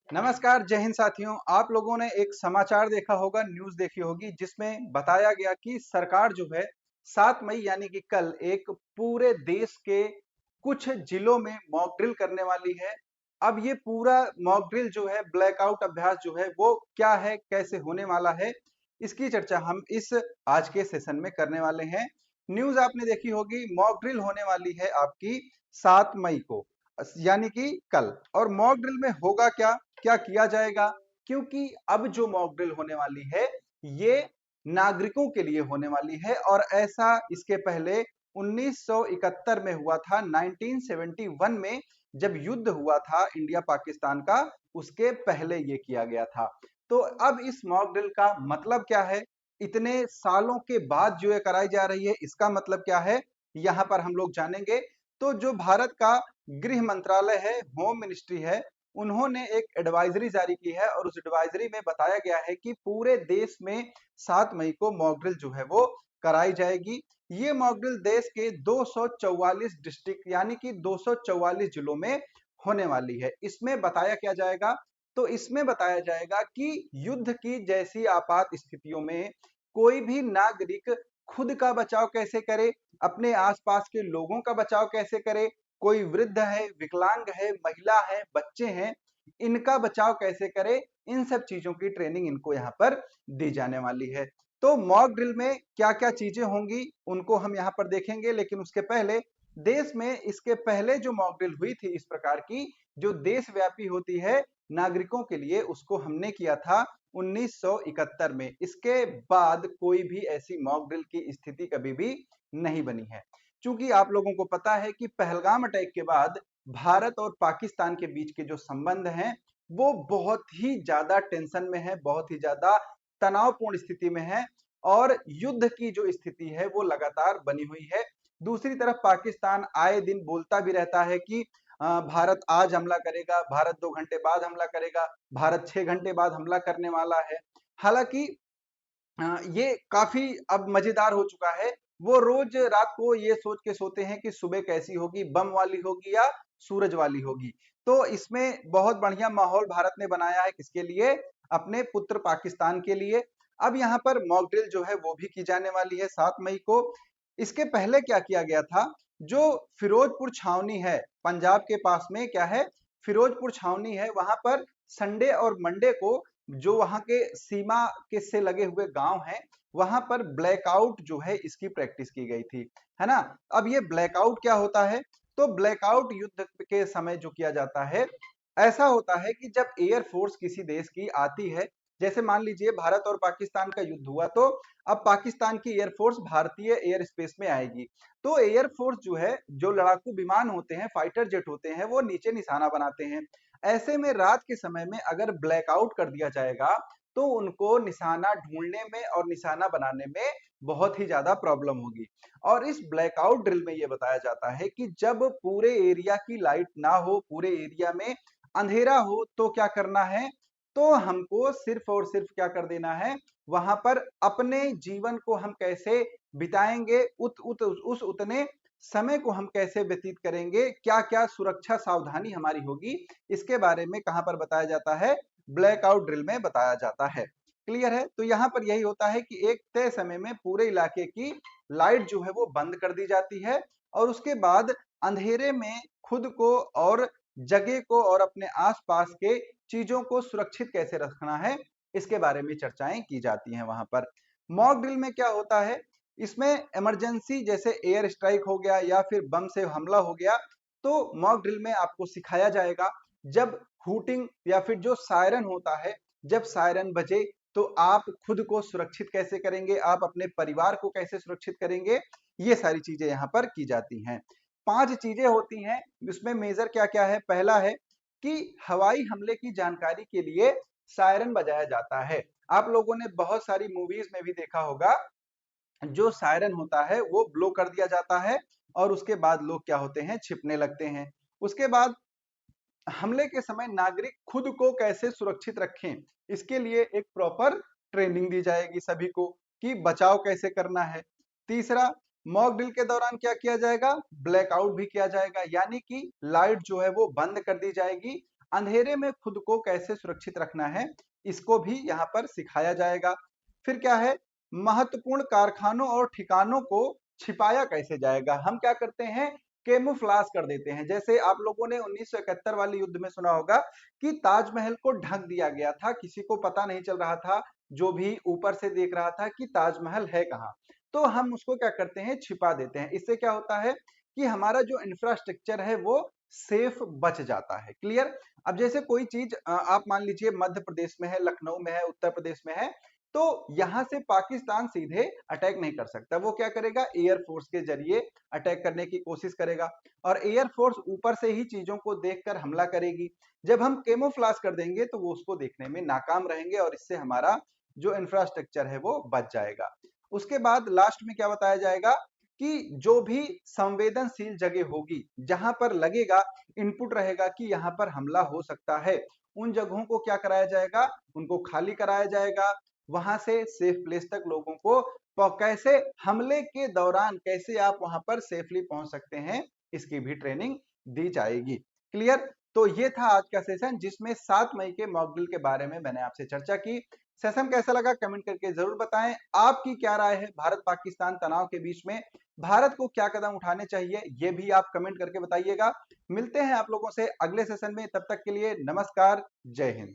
नमस्कार, जय हिंद साथियों। आप लोगों ने एक समाचार देखा होगा, न्यूज़ देखी होगी जिसमें बताया गया कि सरकार जो है 7 मई यानी कि कल एक पूरे देश के कुछ जिलों में मॉक ड्रिल करने वाली है। अब ये पूरा मॉक ड्रिल जो है, ब्लैकआउट अभ्यास जो है वो क्या है, कैसे होने वाला है, इसकी चर्चा हम इस आज के सेशन में करने वाले हैं। न्यूज़ आपने देखी होगी, मॉक ड्रिल होने वाली है आपकी 7 मई को, यानी कि कल। और मॉक ड्रिल में होगा क्या, क्या किया जाएगा? क्योंकि अब जो मॉक ड्रिल होने वाली है ये नागरिकों के लिए होने वाली है और ऐसा इसके पहले 1971 में हुआ था। 1971 में जब युद्ध हुआ था इंडिया पाकिस्तान का, उसके पहले ये किया गया था। तो अब इस मॉक ड्रिल का मतलब क्या है, इतने सालों के बाद जो ये कराई जा रही है इसका मतलब क्या है, यहाँ पर हम लोग जानेंगे। तो जो भारत का गृह मंत्रालय है, होम मिनिस्ट्री है, उन्होंने एक एडवाइजरी जारी की है और उस एडवाइजरी में बताया गया है कि पूरे देश में 7 मई को मॉक ड्रिल जो है वो कराई जाएगी। ये मॉक ड्रिल देश के 244 डिस्ट्रिक्ट यानी कि 244 जिलों में होने वाली है। इसमें बताया क्या जाएगा, तो इसमें बताया जाएगा कि युद्ध की जैसी आपात स्थितियों में कोई भी नागरिक खुद का बचाव कैसे करे, अपने आसपास के लोगों का बचाव कैसे करे, कोई वृद्ध है, विकलांग है, महिला है, बच्चे हैं, इनका बचाव कैसे करे, इन सब चीजों की ट्रेनिंग इनको यहाँ पर दी जाने वाली है। तो मॉक ड्रिल में क्या-क्या चीजें होंगी उनको हम यहाँ पर देखेंगे, लेकिन उसके पहले देश में इसके पहले जो मॉक ड्रिल हुई थी इस प्रकार की, जो देशव्यापी होती है नागरिकों के लिए, उसको हमने किया था 1971 में। इसके बाद कोई भी ऐसी मॉक ड्रिल की स्थिति कभी भी नहीं बनी है। चूंकि आप लोगों को पता है कि पहलगाम अटैक के बाद भारत और पाकिस्तान के बीच के जो संबंध हैं वो बहुत ही ज्यादा टेंशन में है, बहुत ही ज्यादा तनावपूर्ण स्थिति में है और युद्ध की जो स्थिति है वो लगातार बनी हुई है। दूसरी तरफ पाकिस्तान आए दिन बोलता भी रहता है कि भारत आज हमला करेगा, भारत 2 घंटे बाद हमला करेगा, भारत 6 घंटे बाद हमला करने वाला है। हालांकि ये काफी अब मजेदार हो चुका है। वो रोज रात को ये सोच के सोते हैं कि सुबह कैसी होगी, बम वाली होगी या सूरज वाली होगी। तो इसमें बहुत बढ़िया माहौल भारत ने बनाया है, किसके लिए? अपने पुत्र पाकिस्तान के लिए। अब यहाँ पर मॉक ड्रिल जो है वो भी की जाने वाली है 7 मई को। इसके पहले क्या किया गया था, जो फिरोजपुर छावनी है पंजाब के पास में, क्या है, फिरोजपुर छावनी है, वहां पर संडे और मंडे को जो वहां के सीमा के से लगे हुए गांव हैं वहां पर ब्लैकआउट जो है इसकी प्रैक्टिस की गई थी, है ना। अब ये ब्लैकआउट क्या होता है, तो ब्लैकआउट युद्ध के समय जो किया जाता है, ऐसा होता है कि जब एयरफोर्स किसी देश की आती है, जैसे मान लीजिए भारत और पाकिस्तान का युद्ध हुआ, तो अब पाकिस्तान की एयरफोर्स भारतीय एयर स्पेस में आएगी। तो एयरफोर्स जो है, जो लड़ाकू विमान होते हैं, फाइटर जेट होते हैं, वो नीचे निशाना बनाते हैं। ऐसे में रात के समय में अगर ब्लैकआउट कर दिया जाएगा तो उनको निशाना ढूंढने में और निशाना बनाने में बहुत ही ज्यादा प्रॉब्लम होगी। और इस ब्लैकआउट ड्रिल में यह बताया जाता है कि जब पूरे एरिया की लाइट ना हो, पूरे एरिया में अंधेरा हो, तो क्या करना है, तो हमको सिर्फ और सिर्फ क्या कर देना है, वहां पर अपने जीवन को हम कैसे बिताएंगे, उस उतने समय को हम कैसे व्यतीत करेंगे, क्या क्या सुरक्षा सावधानी हमारी होगी, इसके बारे में कहां पर बताया जाता है, ब्लैकआउट ड्रिल में बताया जाता है। क्लियर है? तो यहाँ पर यही होता है कि एक तय समय में पूरे इलाके की लाइट जो है वो बंद कर दी जाती है और उसके बाद अंधेरे में खुद को और जगह को और अपने आसपास के चीजों को सुरक्षित कैसे रखना है, इसके बारे में चर्चाएं की जाती हैं वहां पर। मॉक ड्रिल में क्या होता है, इसमें इमरजेंसी जैसे एयर स्ट्राइक हो गया या फिर बम से हमला हो गया, तो मॉक ड्रिल में आपको सिखाया जाएगा जब हुटिंग या फिर जो सायरन होता है, जब सायरन बजे तो आप खुद को सुरक्षित कैसे करेंगे, आप अपने परिवार को कैसे सुरक्षित करेंगे, ये सारी चीजें यहाँ पर की जाती हैं। 5 चीजें होती हैं, इसमें मेजर क्या क्या है। पहला है कि हवाई हमले की जानकारी के लिए सायरन बजाया जाता है। आप लोगों ने बहुत सारी मूवीज में भी देखा होगा, जो सायरन होता है वो ब्लो कर दिया जाता है और उसके बाद लोग क्या होते हैं, छिपने लगते हैं। उसके बाद हमले के समय नागरिक खुद को कैसे सुरक्षित रखें, इसके लिए एक प्रॉपर ट्रेनिंग दी जाएगी सभी को कि बचाव कैसे करना है। तीसरा, मॉक ड्रिल के दौरान क्या किया जाएगा, ब्लैकआउट भी किया जाएगा, यानी कि लाइट जो है वो बंद कर दी जाएगी अंधेरे में खुद को कैसे सुरक्षित रखना है, इसको भी यहाँ पर सिखाया जाएगा। फिर क्या है, महत्वपूर्ण कारखानों और ठिकानों को छिपाया कैसे जाएगा। हम क्या करते हैं, केमोफ्लाज कर देते हैं। जैसे आप लोगों ने 1971 वाले युद्ध में सुना होगा कि ताजमहल को ढक दिया गया था, किसी को पता नहीं चल रहा था, जो भी ऊपर से देख रहा था कि ताजमहल है कहाँ। तो हम उसको क्या करते हैं, छिपा देते हैं। इससे क्या होता है कि हमारा जो इंफ्रास्ट्रक्चर है वो सेफ बच जाता है। क्लियर। अब जैसे कोई चीज आप मान लीजिए मध्य प्रदेश में है, लखनऊ में है, उत्तर प्रदेश में है, तो यहां से पाकिस्तान सीधे अटैक नहीं कर सकता। वो क्या करेगा, एयरफोर्स के जरिए अटैक करने की कोशिश करेगा, और एयरफोर्स ऊपर से ही चीजों को देखकर हमला करेगी। जब हम केमोफ्लाज कर देंगे तो वो उसको देखने में नाकाम रहेंगे, और इससे हमारा जो इंफ्रास्ट्रक्चर है वो बच जाएगा। उसके बाद लास्ट में क्या बताया जाएगा कि जो भी संवेदनशील जगह होगी, जहां पर लगेगा, इनपुट रहेगा कि यहां पर हमला हो सकता है, उन जगहों को क्या कराया जाएगा, उनको खाली कराया जाएगा। वहां से सेफ प्लेस तक लोगों को कैसे हमले के दौरान कैसे आप वहां पर सेफली पहुंच सकते हैं, इसकी भी ट्रेनिंग दी जाएगी। क्लियर। तो ये था आज का सेशन, जिसमें 7 मई के मॉक ड्रिल के बारे में मैंने आपसे चर्चा की। सेशन कैसा लगा कमेंट करके जरूर बताएं। आपकी क्या राय है भारत पाकिस्तान तनाव के बीच में, भारत को क्या कदम उठाने चाहिए, ये भी आप कमेंट करके बताइएगा। मिलते हैं आप लोगों से अगले सेशन में, तब तक के लिए नमस्कार, जय हिंद।